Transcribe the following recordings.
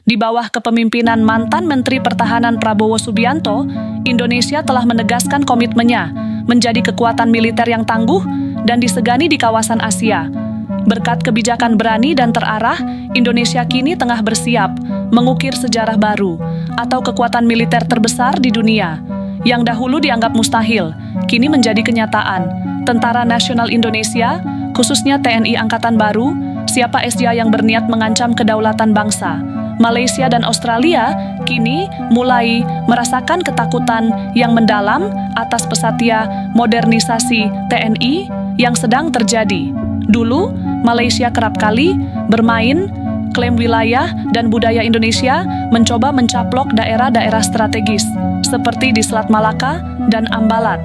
Di bawah kepemimpinan mantan Menteri Pertahanan Prabowo Subianto, Indonesia telah menegaskan komitmennya menjadi kekuatan militer yang tangguh dan disegani di kawasan Asia. Berkat kebijakan berani dan terarah, Indonesia kini tengah bersiap mengukir sejarah baru atau kekuatan militer terbesar di dunia. Yang dahulu dianggap mustahil, kini menjadi kenyataan. Tentara Nasional Indonesia, khususnya TNI Angkatan Baru, siapa saja yang berniat mengancam kedaulatan bangsa. Malaysia dan Australia kini mulai merasakan ketakutan yang mendalam atas pesatnya modernisasi TNI yang sedang terjadi. Dulu, Malaysia kerap kali bermain klaim wilayah dan budaya Indonesia mencoba mencaplok daerah-daerah strategis seperti di Selat Malaka dan Ambalat.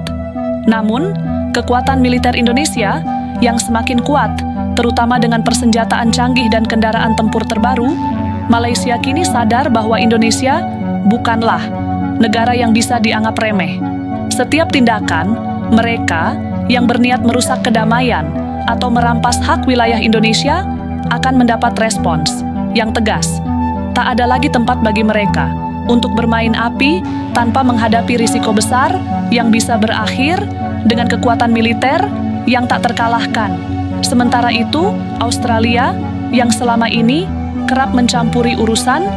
Namun, kekuatan militer Indonesia yang semakin kuat, terutama dengan persenjataan canggih dan kendaraan tempur terbaru, Malaysia kini sadar bahwa Indonesia bukanlah negara yang bisa dianggap remeh. Setiap tindakan mereka yang berniat merusak kedamaian atau merampas hak wilayah Indonesia akan mendapat respons yang tegas. Tak ada lagi tempat bagi mereka untuk bermain api tanpa menghadapi risiko besar yang bisa berakhir dengan kekuatan militer yang tak terkalahkan. Sementara itu, Australia yang selama ini kerap mencampuri urusan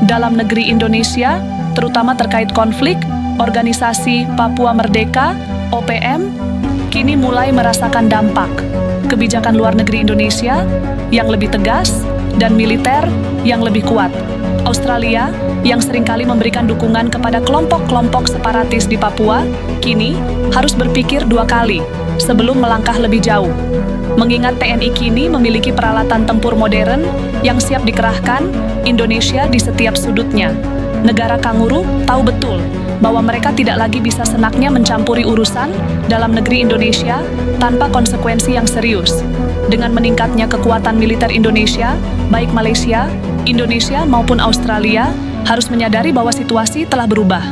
dalam negeri Indonesia, terutama terkait konflik, organisasi Papua Merdeka, OPM, kini mulai merasakan dampak kebijakan luar negeri Indonesia yang lebih tegas dan militer yang lebih kuat. Australia yang seringkali memberikan dukungan kepada kelompok-kelompok separatis di Papua, kini harus berpikir dua kali sebelum melangkah lebih jauh. Mengingat TNI kini memiliki peralatan tempur modern yang siap dikerahkan Indonesia di setiap sudutnya. Negara kanguru tahu betul bahwa mereka tidak lagi bisa senaknya mencampuri urusan dalam negeri Indonesia tanpa konsekuensi yang serius. Dengan meningkatnya kekuatan militer Indonesia, baik Malaysia, Indonesia maupun Australia harus menyadari bahwa situasi telah berubah.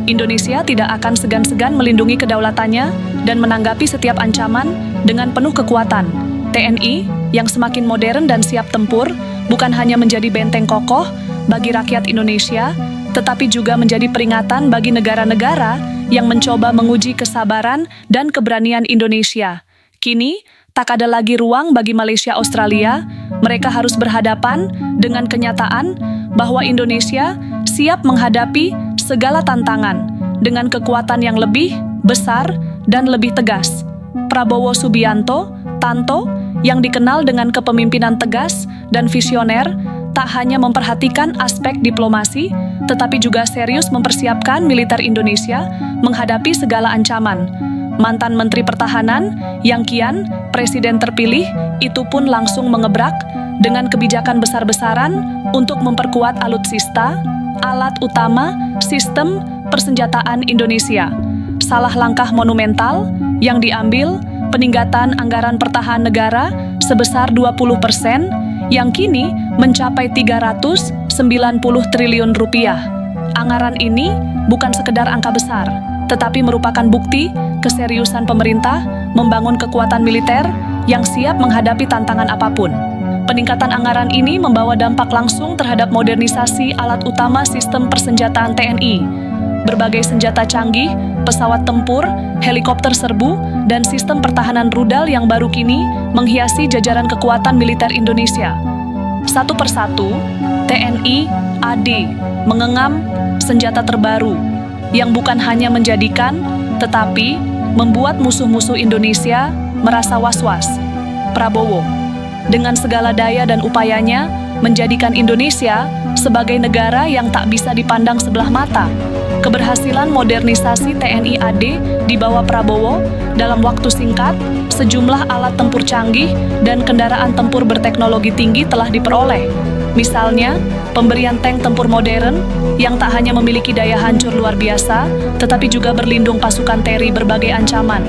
Indonesia tidak akan segan-segan melindungi kedaulatannya dan menanggapi setiap ancaman dengan penuh kekuatan. TNI yang semakin modern dan siap tempur bukan hanya menjadi benteng kokoh bagi rakyat Indonesia, tetapi juga menjadi peringatan bagi negara-negara yang mencoba menguji kesabaran dan keberanian Indonesia. Kini, tak ada lagi ruang bagi Malaysia Australia. Mereka harus berhadapan dengan kenyataan bahwa Indonesia siap menghadapi segala tantangan dengan kekuatan yang lebih besar dan lebih tegas. Prabowo Subianto, Tanto, yang dikenal dengan kepemimpinan tegas dan visioner, tak hanya memperhatikan aspek diplomasi, tetapi juga serius mempersiapkan militer Indonesia menghadapi segala ancaman. Mantan Menteri Pertahanan yang kian Presiden terpilih itu pun langsung mengebrak dengan kebijakan besar-besaran untuk memperkuat alutsista, alat utama sistem persenjataan Indonesia. Salah langkah monumental yang diambil peningkatan anggaran pertahanan negara sebesar 20% yang kini mencapai 390 triliun rupiah. Anggaran ini bukan sekedar angka besar, tetapi merupakan bukti keseriusan pemerintah membangun kekuatan militer yang siap menghadapi tantangan apapun. Peningkatan anggaran ini membawa dampak langsung terhadap modernisasi alat utama sistem persenjataan TNI. Berbagai senjata canggih, pesawat tempur, helikopter serbu, dan sistem pertahanan rudal yang baru kini menghiasi jajaran kekuatan militer Indonesia. Satu persatu, TNI AD mengenggam senjata terbaru yang bukan hanya menjadikan, tetapi membuat musuh-musuh Indonesia merasa was-was. Prabowo, dengan segala daya dan upayanya, menjadikan Indonesia sebagai negara yang tak bisa dipandang sebelah mata. Keberhasilan modernisasi TNI AD di bawah Prabowo dalam waktu singkat, sejumlah alat tempur canggih dan kendaraan tempur berteknologi tinggi telah diperoleh. Misalnya, pemberian tank tempur modern yang tak hanya memiliki daya hancur luar biasa, tetapi juga berlindung pasukan TNI berbagai ancaman.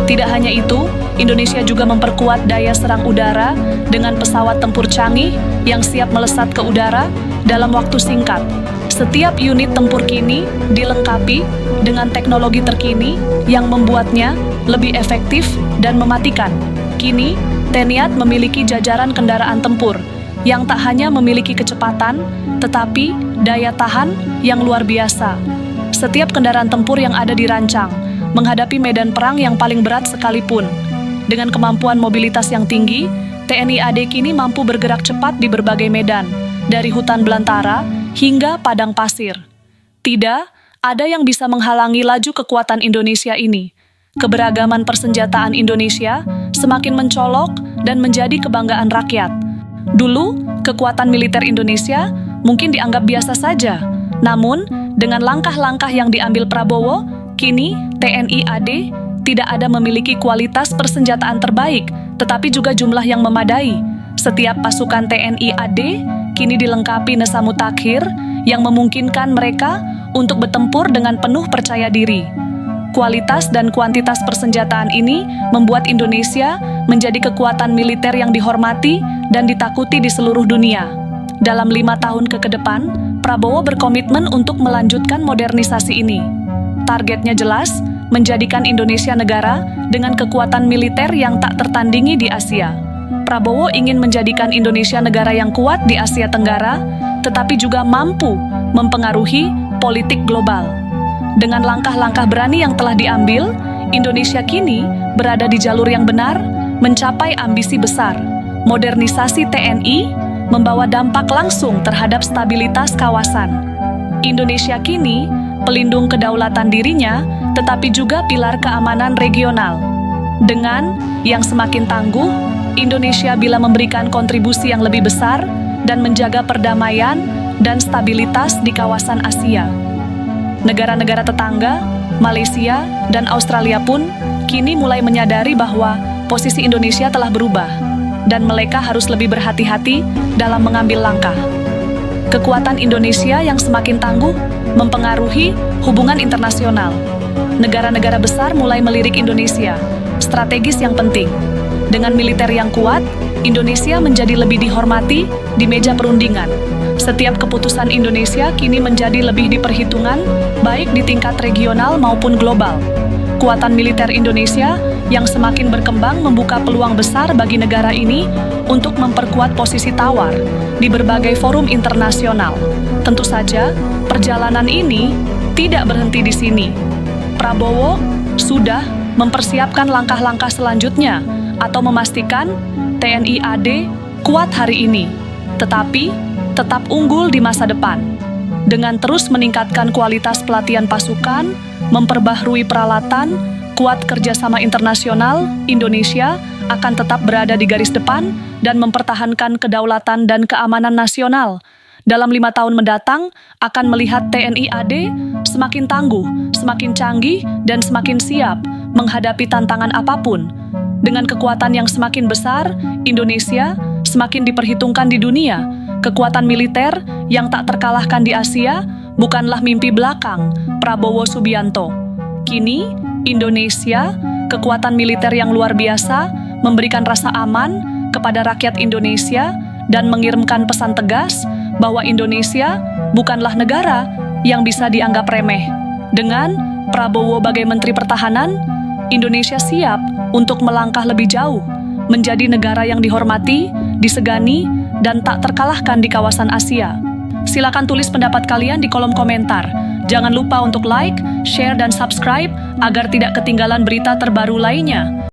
Tidak hanya itu, Indonesia juga memperkuat daya serang udara dengan pesawat tempur canggih yang siap melesat ke udara dalam waktu singkat. Setiap unit tempur kini dilengkapi dengan teknologi terkini yang membuatnya lebih efektif dan mematikan. Kini, TNI memiliki jajaran kendaraan tempur yang tak hanya memiliki kecepatan tetapi daya tahan yang luar biasa. Setiap kendaraan tempur yang ada dirancang menghadapi medan perang yang paling berat sekalipun. Dengan kemampuan mobilitas yang tinggi, TNI AD kini mampu bergerak cepat di berbagai medan, dari hutan belantara hingga padang pasir. Tidak ada yang bisa menghalangi laju kekuatan Indonesia ini. Keberagaman persenjataan Indonesia semakin mencolok dan menjadi kebanggaan rakyat. Dulu, kekuatan militer Indonesia mungkin dianggap biasa saja. Namun, dengan langkah-langkah yang diambil Prabowo, kini TNI AD tidak ada memiliki kualitas persenjataan terbaik, tetapi juga jumlah yang memadai. Setiap pasukan TNI AD kini dilengkapi Nesa Mutakhir yang memungkinkan mereka untuk bertempur dengan penuh percaya diri. Kualitas dan kuantitas persenjataan ini membuat Indonesia menjadi kekuatan militer yang dihormati dan ditakuti di seluruh dunia. Dalam 5 tahun ke depan, Prabowo berkomitmen untuk melanjutkan modernisasi ini. Targetnya jelas, menjadikan Indonesia negara dengan kekuatan militer yang tak tertandingi di Asia. Prabowo ingin menjadikan Indonesia negara yang kuat di Asia Tenggara, tetapi juga mampu mempengaruhi politik global. Dengan langkah-langkah berani yang telah diambil, Indonesia kini berada di jalur yang benar, mencapai ambisi besar. Modernisasi TNI membawa dampak langsung terhadap stabilitas kawasan. Indonesia kini pelindung kedaulatan dirinya, tetapi juga pilar keamanan regional. Dengan yang semakin tangguh, Indonesia bila memberikan kontribusi yang lebih besar dan menjaga perdamaian dan stabilitas di kawasan Asia. Negara-negara tetangga, Malaysia, dan Australia pun kini mulai menyadari bahwa posisi Indonesia telah berubah dan mereka harus lebih berhati-hati dalam mengambil langkah. Kekuatan Indonesia yang semakin tangguh mempengaruhi hubungan internasional. Negara-negara besar mulai melirik Indonesia, strategis yang penting. Dengan militer yang kuat, Indonesia menjadi lebih dihormati di meja perundingan. Setiap keputusan Indonesia kini menjadi lebih diperhitungkan, baik di tingkat regional maupun global. Kekuatan militer Indonesia yang semakin berkembang membuka peluang besar bagi negara ini untuk memperkuat posisi tawar di berbagai forum internasional. Tentu saja, perjalanan ini tidak berhenti di sini. Prabowo sudah mempersiapkan langkah-langkah selanjutnya atau memastikan TNI AD kuat hari ini, tetapi tetap unggul di masa depan. Dengan terus meningkatkan kualitas pelatihan pasukan, memperbaharui peralatan, kuat kerjasama internasional, Indonesia akan tetap berada di garis depan dan mempertahankan kedaulatan dan keamanan nasional. Dalam 5 tahun mendatang, akan melihat TNI AD semakin tangguh, semakin canggih, dan semakin siap menghadapi tantangan apapun. Dengan kekuatan yang semakin besar, Indonesia semakin diperhitungkan di dunia. Kekuatan militer yang tak terkalahkan di Asia bukanlah mimpi belakang Prabowo Subianto. Kini, Indonesia, kekuatan militer yang luar biasa, memberikan rasa aman kepada rakyat Indonesia dan mengirimkan pesan tegas bahwa Indonesia bukanlah negara yang bisa dianggap remeh. Dengan Prabowo sebagai Menteri Pertahanan, Indonesia siap untuk melangkah lebih jauh, menjadi negara yang dihormati, disegani, dan tak terkalahkan di kawasan Asia. Silakan tulis pendapat kalian di kolom komentar. Jangan lupa untuk like, share, dan subscribe agar tidak ketinggalan berita terbaru lainnya.